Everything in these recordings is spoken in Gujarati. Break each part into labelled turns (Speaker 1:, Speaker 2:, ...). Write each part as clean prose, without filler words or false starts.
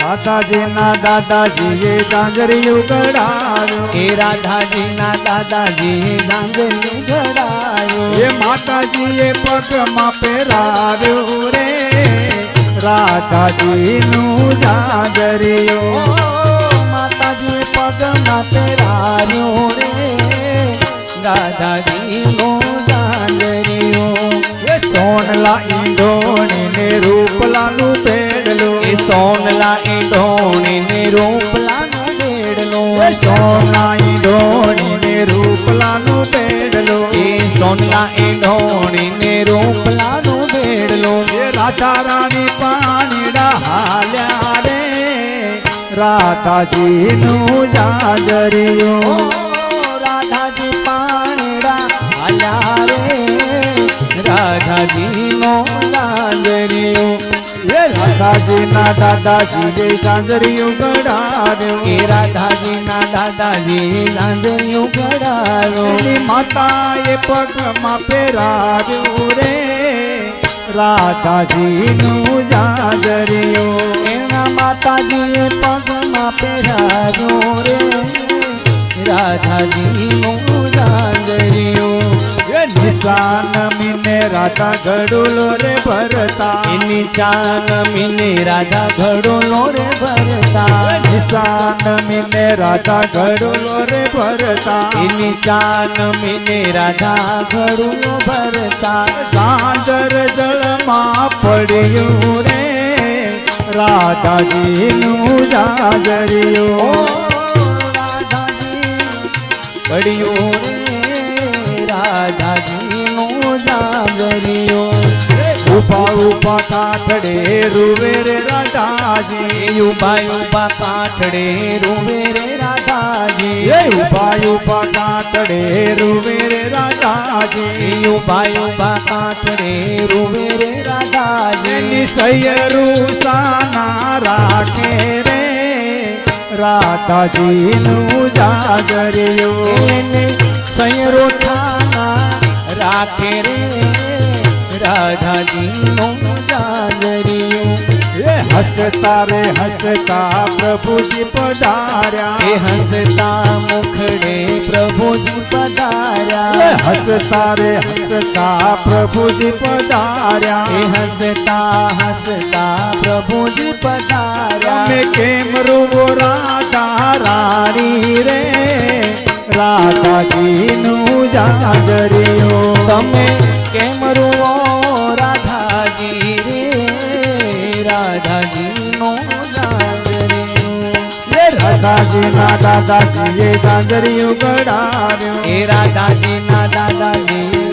Speaker 1: રાધાજીના દાદાજીએ ઝાંઝરિયું ઘડાવ્યું.
Speaker 2: એ રાધાજીના દાદાજીએ ઝાંઝરિયું ઘડાવ્યું.
Speaker 1: એ માતાજીએ પગમાં પહેરાવ્યું રે રાધાજીનું ઝાંઝરિયું.
Speaker 2: માતાજીએ પગમાં પહેરાવ્યું રે રાધાજીનું ઝાંઝરિયું.
Speaker 1: એ સોનલા ઈંડોણીને રૂપલાનું પેડલું.
Speaker 2: એ સોનલા ઈંડોણીને રૂપલાનું બેડલું.
Speaker 1: એ સોના ઈંડોણીને રૂપલાનું પેડલું.
Speaker 2: એ સોનલા ઈંડોણીને રૂપલાનું બેડલું.
Speaker 1: એ રાધા રાણી પાણીડા હાલ્યા રે રાધાજીનું ઝાંઝરિયું.
Speaker 2: રાધાજી પાણીડા હાલ્યા રે રાધાજીનું ઝાંઝરિયું.
Speaker 1: એ રાધાજીના દાદાજીએ ઝાંઝરિયું ઘડાવ્યું.
Speaker 2: એ રાધાજીના દાદાજી ઝાંઝરિયું ઘડાવ્યું.
Speaker 1: એની માતાએ પગમાં પહેરાવ્યું રે રાધાજીનું ઝાંઝરિયું.
Speaker 2: એના માતાજીએ પગમાં પહેરાવ્યું રે રાધાજીનું ઝાંઝરિયું.
Speaker 1: એ નિશાન મીને રાધા ઘડુલો રે ભરતા.
Speaker 2: એની ચાનમીને રાધા ઘડોલો રે ભરતા.
Speaker 1: નિશાન મીને રાધા ઘડુલો રે ભરતા.
Speaker 2: એની ચાનમીને રાધા ઘડોલો ભરતા.
Speaker 1: ઝાંઝર જળમાં પડ્યું રે રાધાજીનું ઝાંઝરિયું.
Speaker 2: પડ્યું રે રાધાજીનું ઝાંઝરિયું.
Speaker 1: ઉભા ઉભા કાઠડે રૂવે રે રાધાજી.
Speaker 2: ઉભા ઉભા કાઠડે રૂવે રે રાધાજી.
Speaker 1: એ ઉભા ઉભા કાઠડે રૂવે રે રાધાજી.
Speaker 2: ઉભા ઉભા કાઠડે રૂવે રે રાધાજી.
Speaker 1: એની સૈયરું સાના રાખે રે રાધાજીનું ઝાંઝરિયું.
Speaker 2: એને સયરો છાના રાખે રે રાધાજીનું ઝાંઝરિયું.
Speaker 1: એ હસતા રે હસતા પ્રભુજી પધાર્યા.
Speaker 2: એ હસતા મુખડે પ્રભુજી
Speaker 1: એ
Speaker 2: પધાર્યા.
Speaker 1: હસતા રે હસતા પ્રભુજી પધાર્યા.
Speaker 2: એ હસતા હસતા પ્રભુજી પધાર્યા.
Speaker 1: તમે કેમ રૂવો રાધા રાણી રે રાધાજીનું ઝાંઝરિયું.
Speaker 2: તમે કેમ રૂવો રાધાજી રે રાધાજીનું ઝાંઝરિયું.
Speaker 1: એ રાધાજીના દાદાજીએ ઝાંઝરિયું ઘડાવ્યું.
Speaker 2: એ રાધાજીના દાદાજી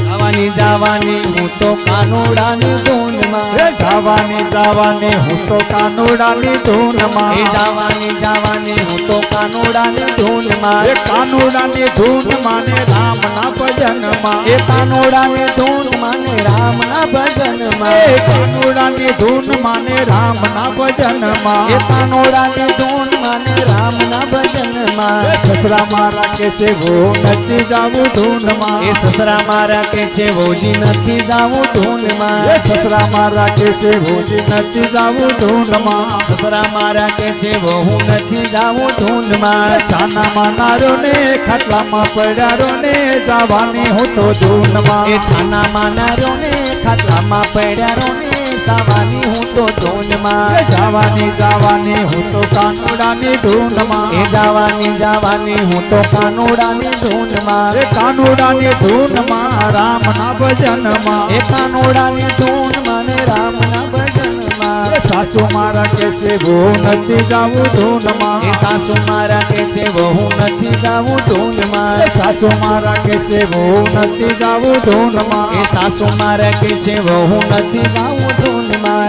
Speaker 2: જવાની જવાની હું તો કાનુડાની ધૂનમાં.
Speaker 1: એ જવાની જવાની હું તો કાનુડાની ધૂનમાં.
Speaker 2: એ જવાની જવાની હું તો કાનુડાની ધૂનમાં.
Speaker 1: એ કાનુડાની ધૂનમાં ને રામના ભજનમાં.
Speaker 2: એ કાનુડાની ધૂનમાં ને રામના ભજનમાં.
Speaker 1: એ કાનુડાની ધૂનમાં ને રામના ભજનમાં.
Speaker 2: એ કાનુડાની ધૂનમાં ને રામના ભજનમાં.
Speaker 1: સસરા મારા કે છે વો નથી જાવું ધૂનમાં.
Speaker 2: એ સસરા મારા કે છે વોજી નથી જાવું ધૂનમાં.
Speaker 1: એ સસરા મારા કે છે વોજી નથી જાવું ધૂનમાં.
Speaker 2: સસરા મારા કે છે વહુ નથી જાવું ધૂનમાં.
Speaker 1: સાના માનારો ને ખાટલામાં પડ્યારો ને જવાની હું તો ધૂનમાં.
Speaker 2: એ છાના માનારો ને ખાટલામાં પડ્યારો ને સાવાની હું તો ધૂનમાં.
Speaker 1: એ જવાની જવાની હું તો કાનુડાની ધૂનમાં.
Speaker 2: એ જવાની જવાની હું તો કાનુડાની ધૂનમાં.
Speaker 1: એ કાનુડાની ધૂનમાં રામના ભજનમાં.
Speaker 2: એ કાનુડાની ધૂનમાં ને રામના ભજનમાં.
Speaker 1: એ સાસુ મારા કે છે વો નથી જાવું ધૂનમાં.
Speaker 2: એ સાસુ મારા કે છે વહુ નથી જાવું ધૂનમાં.
Speaker 1: એ સાસુ મારા કે છે વો નથી જાવું ધૂનમાં.
Speaker 2: એ સાસુ મારા કે છે વહુ નથી જાવું ધૂનમાં.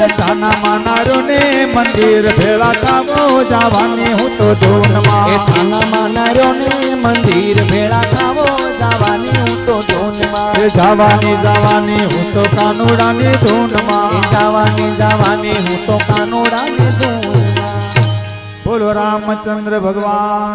Speaker 1: એ સાના માનારો ને મંદિર ભેળા થાવો જવાની હું તો ધૂનમાં.
Speaker 2: એ છાના માનારો ને મંદિર ભેળા થાવો જવાની હું તો ધૂનમાં.
Speaker 1: એ જવાની જવાની હું તો કાનુડાની ધૂનમાં.
Speaker 2: એ જવાની જવાની હું તો કાનુડાની ધૂનમાં.
Speaker 1: બોલો રામચંદ્ર ભગવાન.